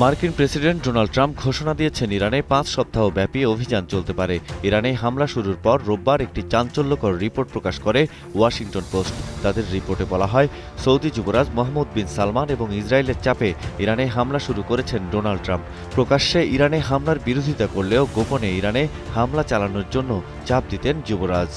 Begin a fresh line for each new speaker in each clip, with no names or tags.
মার্কিন president Donald Trump ঘোষণা দিয়েছেন ইরানে ৫ সপ্তাহব্যাপী অভিযান চলতে পারে। ইরানে হামলা শুরুর পর রোববার একটি চাঞ্চল্যকর রিপোর্ট প্রকাশ করে ওয়াশিংটন পোস্ট। তাদের রিপোর্টে বলা হয়, সৌদি যুবরাজ মোহাম্মদ বিন সালমান এবং ইসরায়েলের চাপে ইরানে হামলা শুরু করেছেন ডোনাল্ড ট্রাম্প। প্রকাশ্যে ইরানে হামলার বিরোধিতা করলেও গোপনে ইরানে হামলা চালানোর জন্য চাপ দিতেন যুবরাজ।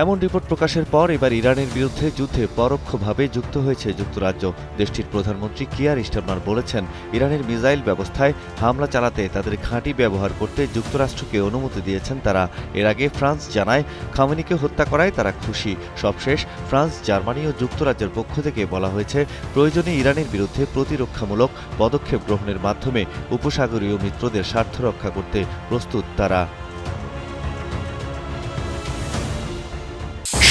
এমন রিপোর্ট প্রকাশের পর এবার ইরানের বিরুদ্ধে যুদ্ধে পরোক্ষভাবে যুক্ত হয়েছে যুক্তরাজ্য। দেশটির প্রধানমন্ত্রী কিয়ার স্টারমার বলেছেন, ইরানের মিসাইল ব্যবস্থায় হামলা চালাতে তাদের ঘাঁটি ব্যবহার করতে যুক্তরাষ্ট্রকে অনুমতি দিয়েছেন তারা। এর আগে ফ্রান্স জানায়, খামেনিকে হত্যা করায় তারা খুশি। সবশেষ ফ্রান্স, জার্মানি ও যুক্তরাজ্যের পক্ষ থেকে বলা হয়েছে, প্রয়োজনে ইরানের বিরুদ্ধে প্রতিরক্ষামূলক পদক্ষেপ গ্রহণের মাধ্যমে উপসাগরীয় মিত্রদের স্বার্থ রক্ষা করতে প্রস্তুত তারা।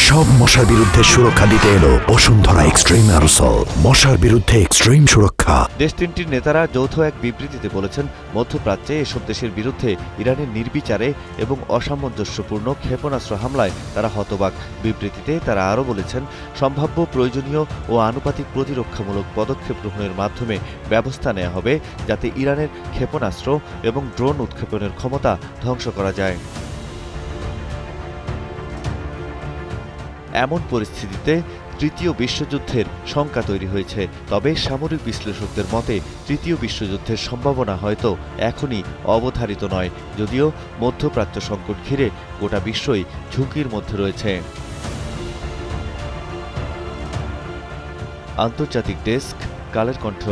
সব মশার বিরুদ্ধে সুরক্ষা দিতে এলো বসুন্ধরা এক্সট্রিম অ্যারোসল, মশার বিরুদ্ধে এক্সট্রিম সুরক্ষা।
দেশ তিনটির নেতারা যৌথ এক বিবৃতিতে বলেছেন, মধ্যপ্রাচ্যে এসব দেশের বিরুদ্ধে ইরানের নির্বিচারে এবং অসামঞ্জস্যপূর্ণ ক্ষেপণাস্ত্র হামলায় তারা হতবাক। বিবৃতিতে তারা আরও বলেছেন, সম্ভাব্য প্রয়োজনীয় ও আনুপাতিক প্রতিরক্ষামূলক পদক্ষেপ গ্রহণের মাধ্যমে ব্যবস্থা নেওয়া হবে যাতে ইরানের ক্ষেপণাস্ত্র এবং ড্রোন উৎক্ষেপণের ক্ষমতা ধ্বংস করা যায়। এমন পরিস্থিতিতে তৃতীয় বিশ্বযুদ্ধের শঙ্কা তৈরি হয়েছে। তবে সামরিক বিশ্লেষকদের মতে তৃতীয় বিশ্বযুদ্ধের সম্ভাবনা হয়তো এখনই অবধারিত নয়, যদিও মধ্যপ্রাচ্য সংকট ঘিরে গোটা বিশ্বই ঝুঁকির মধ্যে রয়েছে। আন্তর্জাতিক ডেস্ক, কালের কণ্ঠ।